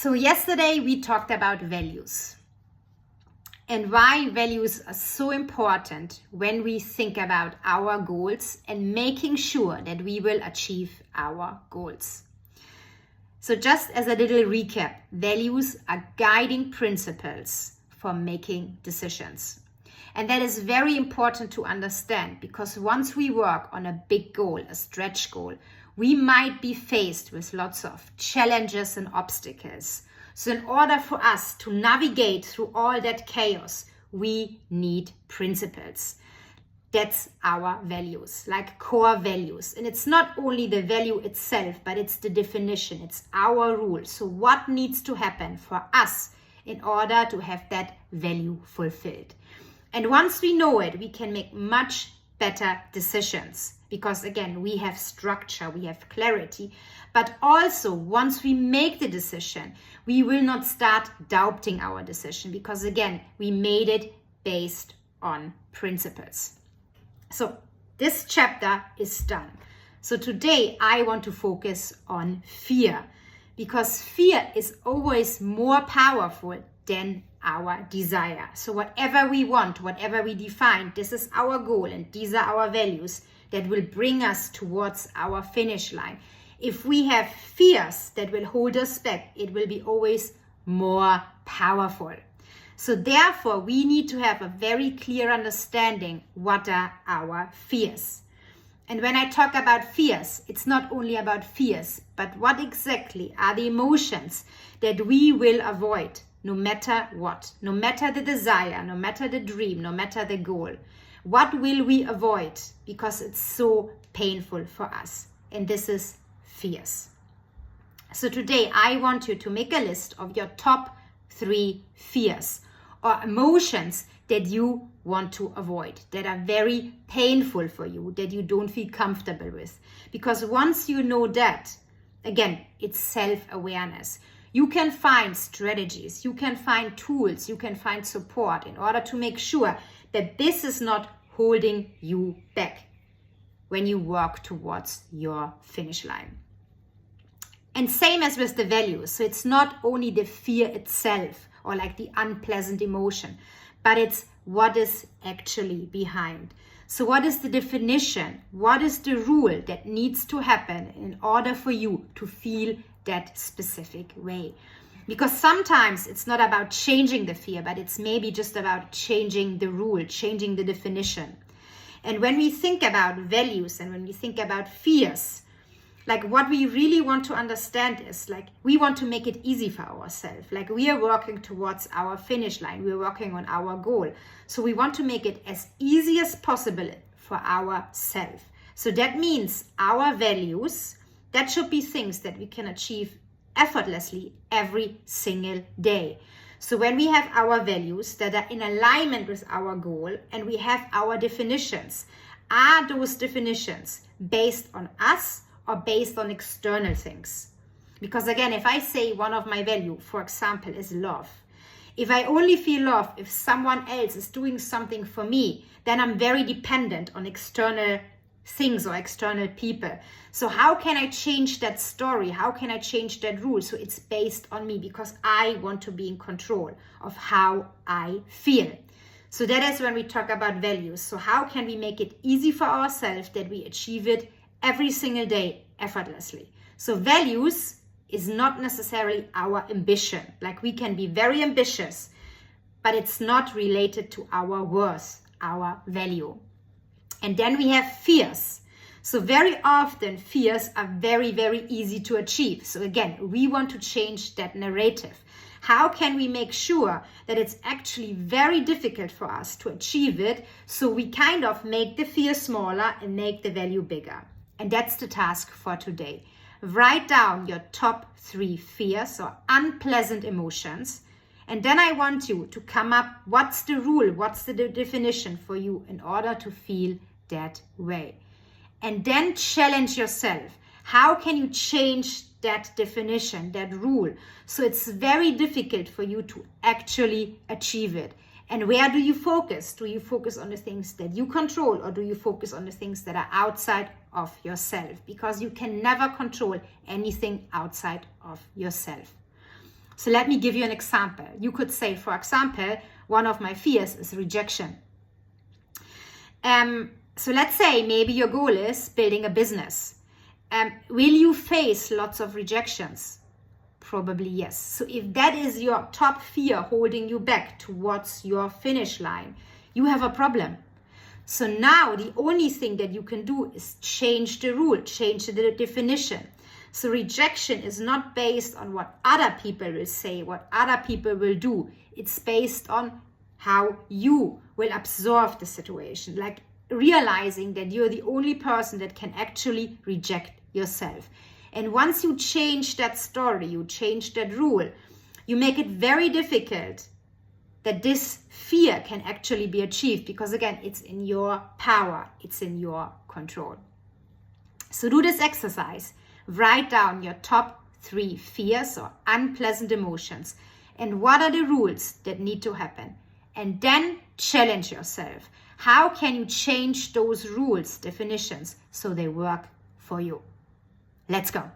So yesterday we talked about values and why values are so important when we think about our goals and making sure that we will achieve our goals. So just as a little recap, values are guiding principles for making decisions. And that is very important to understand, because once we work on a big goal, a stretch goal, we might be faced with lots of challenges and obstacles. So in order for us to navigate through all that chaos, we need principles. That's our values, like core values. And it's not only the value itself, but it's the definition. It's our rule. So what needs to happen for us in order to have that value fulfilled? And once we know it, we can make much better decisions, because again, we have structure, we have clarity. But also, once we make the decision, we will not start doubting our decision, because again, we made it based on principles. So this chapter is done. So today I want to focus on fear, because fear is always more powerful than our desire. So whatever we want, whatever we define, this is our goal and these are our values that will bring us towards our finish line. If we have fears that will hold us back, it will be always more powerful. So therefore, we need to have a very clear understanding what are our fears. And when I talk about fears, it's not only about fears, but what exactly are the emotions that we will avoid no matter what, no matter the desire, no matter the dream, no matter the goal. What will we avoid because it's so painful for us? And this is fears. So today I want you to make a list of your top 3 fears or emotions that you want to avoid, that are very painful for you, that you don't feel comfortable with. Because once you know that, again, it's self-awareness. You can find strategies, you can find tools, you can find support in order to make sure that this is not holding you back when you work towards your finish line. And same as with the values. So it's not only the fear itself or like the unpleasant emotion, but it's what is actually behind. So what is the definition? What is the rule that needs to happen in order for you to feel that specific way? Because sometimes it's not about changing the fear, but it's maybe just about changing the rule, changing the definition. And when we think about values and when we think about fears, like what we really want to understand is like we want to make it easy for ourselves. Like we are working towards our finish line. We're working on our goal. So we want to make it as easy as possible for ourselves. So that means our values, that should be things that we can achieve effortlessly every single day. So when we have our values that are in alignment with our goal and we have our definitions, are those definitions based on us or based on external things? Because again, if I say one of my value, for example, is love. If I only feel love if someone else is doing something for me, then I'm very dependent on external things or external people. So how can I change that story? How can I change that rule? So it's based on me, because I want to be in control of how I feel. So that is when we talk about values. So how can we make it easy for ourselves that we achieve it every single day effortlessly? So values is not necessarily our ambition. Like we can be very ambitious, but it's not related to our worth, our value. And then we have fears. So very often fears are very, very easy to achieve. So again, we want to change that narrative. How can we make sure that it's actually very difficult for us to achieve it? So we kind of make the fear smaller and make the value bigger. And that's the task for today. Write down your top 3 fears or unpleasant emotions. And then I want you to come up, what's the rule? What's the definition for you in order to feel that way? And then challenge yourself. How can you change that definition, that rule? So it's very difficult for you to actually achieve it. And where do you focus? Do you focus on the things that you control, or do you focus on the things that are outside of yourself? Because you can never control anything outside of yourself. So let me give you an example. You could say, for example, one of my fears is rejection. So let's say maybe your goal is building a business. Will you face lots of rejections? Probably yes. So if that is your top fear holding you back towards your finish line, you have a problem. So now the only thing that you can do is change the rule, change the definition. So rejection is not based on what other people will say, what other people will do. It's based on how you will absorb the situation, like realizing that you're the only person that can actually reject yourself. And once you change that story, you change that rule, you make it very difficult that this fear can actually be achieved, because again, it's in your power, it's in your control. So do this exercise. Write down your top 3 fears or unpleasant emotions and what are the rules that need to happen. And then challenge yourself. How can you change those rules, definitions, so they work for you? Let's go.